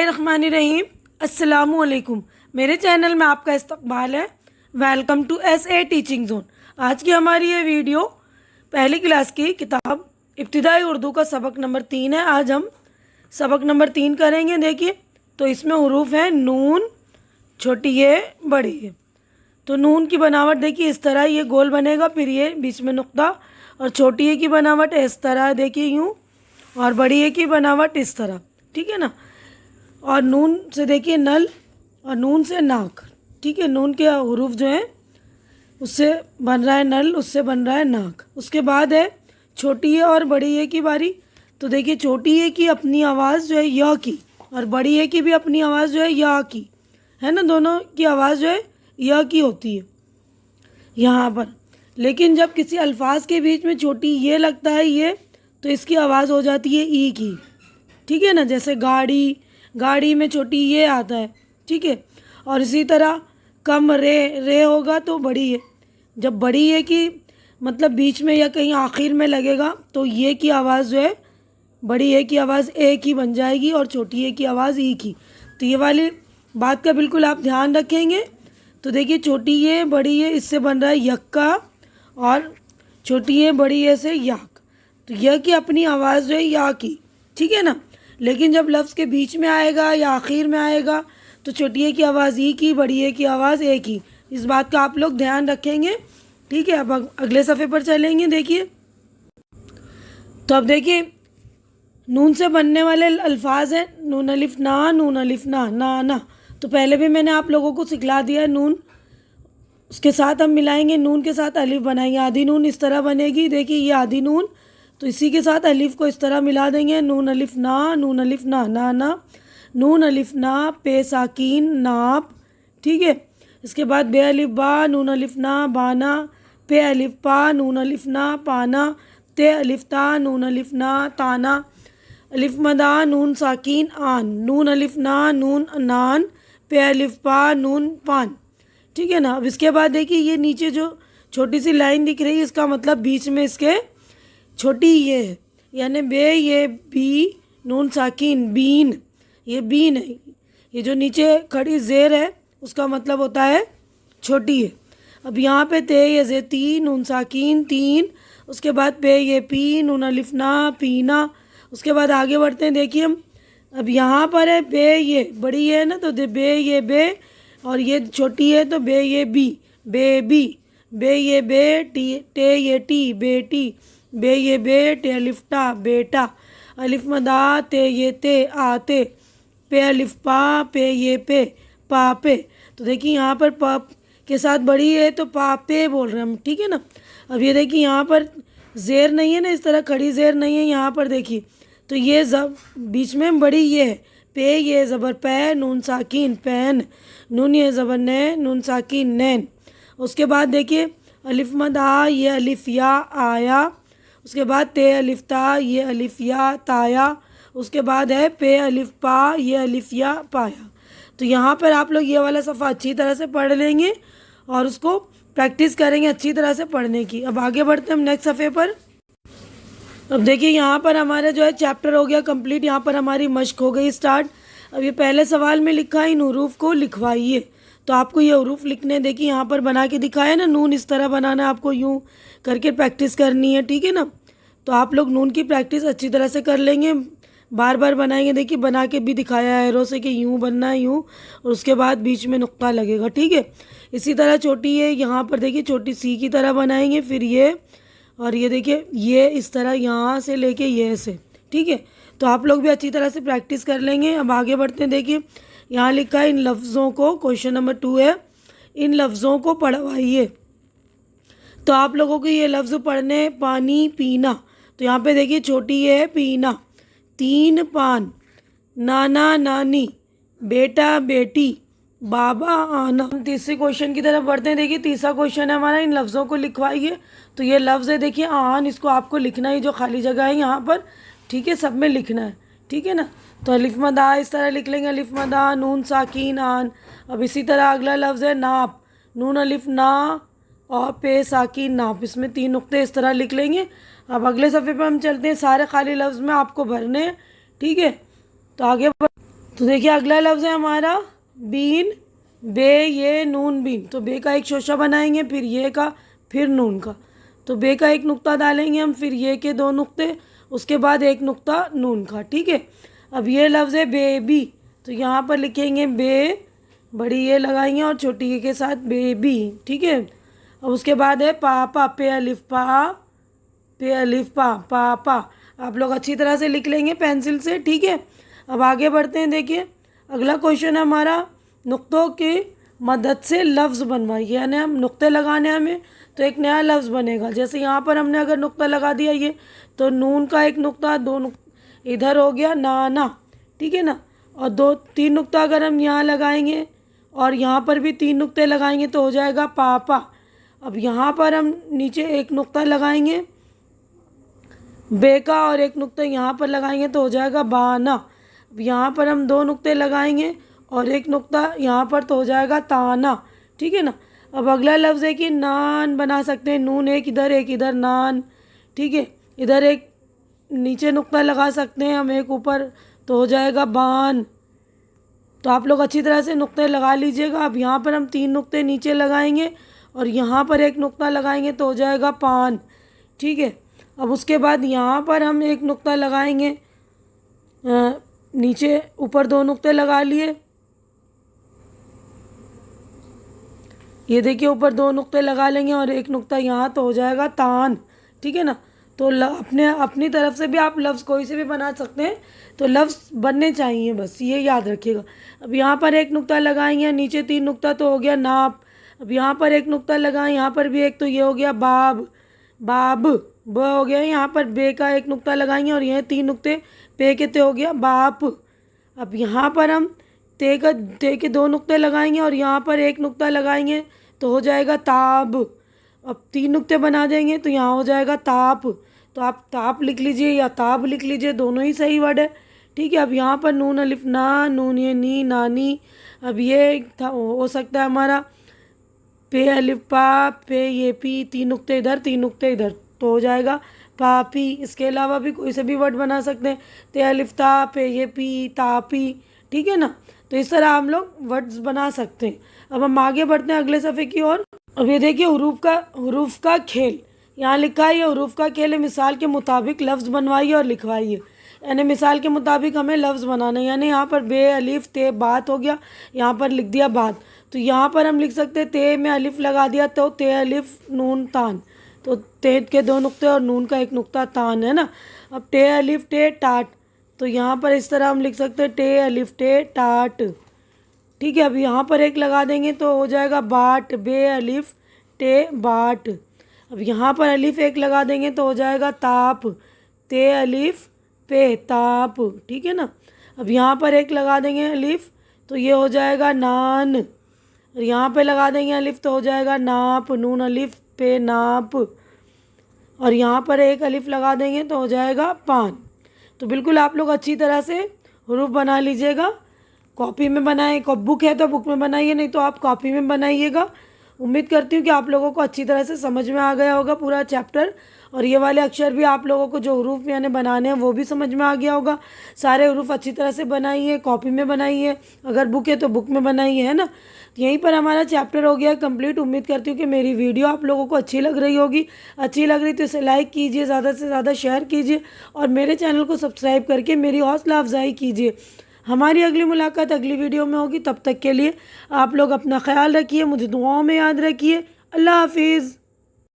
बिस्मिल्लाहिर्रहमानिर्रहीम। अस्सलामुअलैकुम। मेरे चैनल में आपका इस्तकबाल है। Welcome to SA teaching zone. आज की हमारी ये वीडियो पहली क्लास की किताब इब्तिदाई उर्दू का सबक नंबर 3 है। आज हम सबक नंबर 3 करेंगे। देखिए, तो इसमें हुरूफ है नून, छोटी ये, बड़ी ये। तो नून की बनावट देखिए इस तरह, ये गोल बनेगा, फिर ये बीच में नुक्ता, और छोटी ए की बनावट इस तरह देखिए यूँ, और बड़ी ए की बनावट इस तरह, ठीक है ना। और नून से देखिए नल, और नून से नाक, ठीक है। नून के हुरूफ जो हैं उससे बन रहा है नल, उससे बन रहा है नाक। उसके बाद है छोटी ए और बड़ी ए की बारी। तो देखिए छोटी ए की अपनी आवाज़ जो है य की, और बड़ी ए की भी अपनी आवाज़ जो है या की, है ना। दोनों की आवाज़ जो है य की होती है यहाँ पर। लेकिन जब किसी अल्फाज के बीच में छोटी ये लगता है ये, तो इसकी आवाज़ हो जाती है ई की, ठीक है ना। जैसे गाड़ी, गाड़ी में छोटी ये आता है, ठीक है। और इसी तरह कम रे होगा तो बड़ी है। जब बड़ी है की मतलब बीच में या कहीं आखिर में लगेगा, तो ये की आवाज़ जो है बड़ी ए की आवाज़ ए की बन जाएगी, और छोटी ए की आवाज़ ई की। तो ये वाली बात का बिल्कुल आप ध्यान रखेंगे। तो देखिए छोटी ये बड़ी ए, इससे बन रहा है यक्का, और छोटी ए बड़ी ए से याक। तो यह की अपनी आवाज़ जो है या की, ठीक है ना। लेकिन जब लफ्ज़ के बीच में आएगा या आखिर में आएगा, तो छोटी ए की आवाज़ ई की, बड़ी ए की आवाज़ ए की। इस बात का आप लोग ध्यान रखेंगे, ठीक है। अब अगले सफ़े पर चलेंगे। देखिए, तो अब देखिए नून से बनने वाले अल्फाज हैं नून अलिफ ना, नून अलिफ ना, ना ना। तो पहले भी मैंने आप लोगों को सिखला दिया है नून, उसके साथ हम मिलाएंगे, नून के साथ अलिफ बनाएंगे। आधी नून इस तरह बनेगी, देखिए ये आधी नून, तो इसी के साथ अलिफ को इस तरह मिला देंगे। नून अलिफ ना, नून अलिफ ना, ना ना, नून अलिफ ना, पे साकीन नाप, ठीक है। इसके बाद बे अलिफ बा, नून अलिफ ना, बाना, पे अलिफ पा, नून अलिफ ना, पाना, ते अलिफ ता, नून अलिफ ना, ताना, अलिफ मदा, नून साकीन आन, नून अलिफ ना, नून नान, पे अलिफ पा, नून पान, ठीक है ना। अब इसके बाद देखिए ये नीचे जो छोटी सी लाइन दिख रही है, इसका मतलब बीच में इसके छोटी ये है, यानी बे ये बी, नून साकीन बीन, ये बीन है। ये जो नीचे खड़ी ज़ेर है उसका मतलब होता है छोटी है। अब यहाँ पे ते ये जे ती, नून साकीन तीन, उसके बाद पे ये पी, नून अलिफ ना, पीना। उसके बाद आगे बढ़ते हैं। देखिए हम अब यहाँ पर है बे ये बड़ी है ना, तो बे ये बे, और ये छोटी है तो बे ये बी, बेबी, बे ये बे, टी टे ये टी, बेटी, बे ये बे, टे अलिफ टा, बेटा, अलिफ मदा, ते ये ते, आते, पे अलिफ पा, पे ये पे, पापे। तो देखिए यहाँ पर पा के साथ बड़ी है तो पापे बोल रहे हैं हम, ठीक है ना। अब ये देखिए यहाँ पर ज़ेर नहीं है ना, इस तरह खड़ी ज़ेर नहीं है यहाँ पर, देखिए तो ये बीच में बड़ी ये है, पे ये ज़बर पै, नून साकीन पैन, नून ये ज़बर नै, नून साकीन नैन। उसके बाद देखिए अलिफ मद आ, ये अलिफ या आया। उसके बाद ते अलिफ ता, ये अलिफ या ताया। उसके बाद है पे अलिफ पा, ये अलिफ या पाया। तो यहाँ पर आप लोग ये वाला सफ़ा अच्छी तरह से पढ़ लेंगे और उसको प्रैक्टिस करेंगे अच्छी तरह से पढ़ने की। अब आगे बढ़ते हैं हम नेक्स्ट सफ़े पर। अब देखिए यहाँ पर हमारा जो है चैप्टर हो गया कंप्लीट, यहाँ पर हमारी मश्क हो गई स्टार्ट। अब ये पहले सवाल में लिखा है इन हुरूफ को लिखवाइए। तो आपको ये हुरूफ लिखने, देखिए यहाँ पर बना के दिखाया ना, नून इस तरह बनाना है, आपको यूँ करके प्रैक्टिस करनी है, ठीक है ना। तो आप लोग नून की प्रैक्टिस अच्छी तरह से कर लेंगे, बार बार बनाएंगे। देखिए बना के भी दिखाया है एरो से कि यूँ बनना है, यूँ, और उसके बाद बीच में नुक्ता लगेगा, ठीक है। इसी तरह छोटी है यहाँ पर देखिए छोटी सी की तरह बनाएंगे, फिर ये, और ये देखिए ये इस तरह यहाँ से लेके ये से, ठीक है। तो आप लोग भी अच्छी तरह से प्रैक्टिस कर लेंगे। अब आगे बढ़ते हैं। देखिए यहाँ लिखा है इन लफ्ज़ों को, क्वेश्चन नंबर 2 है, इन लफ्ज़ों को पढ़वाइए। तो आप लोगों को ये लफ्ज़ पढ़ने, पानी पीना। तो यहाँ पे देखिए छोटी है पीना, तीन पान, नाना नानी, बेटा बेटी, बाबा आना। हम तीसरे क्वेश्चन की तरफ बढ़ते हैं। देखिए तीसरा क्वेश्चन है हमारा, इन लफ्ज़ों को लिखवाइए। तो ये लफ्ज़ है देखिए आन, इसको आपको लिखना है, जो खाली जगह है यहाँ पर, ठीक है, सब में लिखना है, ठीक है ना। तो अलिफ मदा इस तरह लिख लेंगे, अलिफ मदा, नून साकीन आन। अब इसी तरह अगला लफ्ज़ है नाप, नून अलिफ ना और पे साकीन नाप, इसमें 3 नुक्ते इस तरह लिख लेंगे। अब अगले सफ़े पर हम चलते हैं, सारे खाली लफ्ज़ में आपको भरने हैं, ठीक है। तो आगे तो देखिए अगला लफ्ज़ है हमारा बीन, बे ये नून बीन। तो बे का एक शोशा बनाएंगे, फिर ये का, फिर नून का। तो बे का एक नुक्ता डालेंगे हम, फिर ये के दो नुक्ते, उसके बाद एक नुक्ता नून का। ठीक है। अब ये लफ्ज़ है बेबी। तो यहाँ पर लिखेंगे बे, बड़ी ये लगाएंगे और छोटी ये के साथ बेबी। ठीक है। अब उसके बाद है पापा, पे अलिफ पा, पे अलिफ पा, पापा। आप लोग अच्छी तरह से लिख लेंगे पेंसिल से। ठीक है। अब आगे बढ़ते हैं। देखिए अगला क्वेश्चन है हमारा, नुक्तों की मदद से लफ्ज़ बनवाइए। यानी हम नुक्ते लगाने हमें, तो एक नया लफ्ज़ बनेगा। जैसे यहाँ पर हमने अगर नुक्ता लगा दिया ये, तो नून का एक नुक्ता, इधर हो गया नाना। ठीक है ना। और दो तीन नुक्ता अगर हम यहाँ लगाएंगे और यहाँ पर भी तीन नुक्ते लगाएंगे तो हो जाएगा पापा। अब यहाँ पर हम नीचे एक नुक्ता लगाएंगे बे का और एक नुक्ता यहाँ पर लगाएंगे तो हो जाएगा बाना। अब यहाँ पर हम दो नुक्ते लगाएंगे और एक नुक्ता यहाँ पर तो हो जाएगा ताना। ठीक है ना। अब अगला लफ्ज़ है कि नान बना सकते हैं, नून एक इधर नान। ठीक है। इधर एक नीचे नुक्ता लगा सकते हैं हम, एक ऊपर, तो हो जाएगा बान। तो आप लोग अच्छी तरह से नुक्ते लगा लीजिएगा। अब यहाँ पर हम तीन नुक्ते नीचे लगाएंगे और यहाँ पर एक नुक्ता लगाएंगे तो हो जाएगा पान। ठीक है। अब उसके बाद यहाँ पर हम एक नुक्ता लगाएंगे, नीचे ऊपर दो नुक्ते लगा लिए, ये देखिए ऊपर दो नुक्ते लगा लेंगे और एक नुक्ता यहाँ तो हो जाएगा तान। ठीक है ना। तो अपनी तरफ से भी आप लफ्ज़ कोई से भी बना सकते हैं, तो लफ्ज़ बनने चाहिए, बस ये याद रखिएगा। अब यहाँ पर एक नुक्ता लगाएंगे, नीचे तीन नुक्ता तो हो गया नाप। अब यहाँ पर एक नुक्ता लगाएं, यहाँ पर भी एक, तो ये हो गया बाब, बाब ब हो गया। यहाँ पर बे का एक नुक्ता लगाएंगे और ये तीन नुक्ते पे के ते हो गया बाप। अब यहाँ पर हम ते के दो नुक्ते लगाएंगे और यहाँ पर एक नुक्ता लगाएंगे तो हो जाएगा ताब। अब तीन नुक्ते बना देंगे तो यहाँ हो जाएगा ताप। तो आप ताप लिख लीजिए या ताब लिख लीजिए, दोनों ही सही वर्ड है। ठीक है। अब यहाँ पर नून अलिफ ना, नून ये नी, नानी। अब ये था हो सकता है हमारा पे अलिफ पा, पे ये पी, तीन नुक्ते इधर तीन नुक्ते इधर, तो हो जाएगा पापी। इसके अलावा भी कोई से भी वर्ड बना सकते हैं, ते अलिफ ता, पे ये पी, तापी। ठीक है ना। तो इस तरह हम लोग वर्ड्स बना सकते हैं। अब हम आगे बढ़ते हैं अगले सफ़े की ओर। अब ये देखिए हरूफ का खेल। यहाँ लिखा है ये हरूफ का खेल है, मिसाल के मुताबिक लफ्ज़ बनवाइए और लिखवाइए। यानी मिसाल के मुताबिक हमें लफ्ज़ बनाना है। यानी यहाँ पर बे अलिफ ते बात हो गया, यहाँ पर लिख दिया बात। तो यहाँ पर हम लिख सकते हैं ते में अलिफ लगा दिया तो ते अलिफ नून तान, तो ते के दो नुक्ते और नून का एक नुक्ता तान है ना। अब टे अलिफ टे टाट, तो यहाँ पर इस तरह हम लिख सकते हैं टे अलिफ टे टाट। ठीक है। अब यहाँ पर एक लगा देंगे तो हो जाएगा बाट, बे अलिफ टे बाट। अब यहाँ पर अलिफ एक लगा देंगे तो हो जाएगा ताप, ते अलिफ पे ताप। ठीक है ना। अब यहाँ पर एक लगा देंगे अलिफ तो ये हो जाएगा नान, और यहाँ पे लगा देंगे अलिफ तो हो जाएगा नाप, नून अलिफ पे नाप। और यहाँ पर एक अलिफ लगा देंगे तो हो जाएगा पान। तो बिल्कुल आप लोग अच्छी तरह से हरूफ बना लीजिएगा। कॉपी में बनाएं, बुक है तो बुक में बनाइए, नहीं तो आप कॉपी में बनाइएगा। उम्मीद करती हूँ कि आप लोगों को अच्छी तरह से समझ में आ गया होगा पूरा चैप्टर, और ये वाले अक्षर भी आप लोगों को जो हरूफ यानी बनाने हैं वो भी समझ में आ गया होगा। सारे हरूफ अच्छी तरह से बनाइए, कॉपी में बनाइए, अगर बुक है तो बुक में बनाइए, है ना। यहीं पर हमारा चैप्टर हो गया कंप्लीट। उम्मीद करती हूँ कि मेरी वीडियो आप लोगों को अच्छी लग रही होगी। अच्छी लग रही तो इसे लाइक कीजिए, ज़्यादा से ज़्यादा शेयर कीजिए और मेरे चैनल को सब्सक्राइब करके मेरी हौसला अफजाई कीजिए। हमारी अगली मुलाकात अगली वीडियो में होगी। तब तक के लिए आप लोग अपना ख्याल रखिए, मुझे दुआओं में याद रखिए। अल्लाह हाफिज़।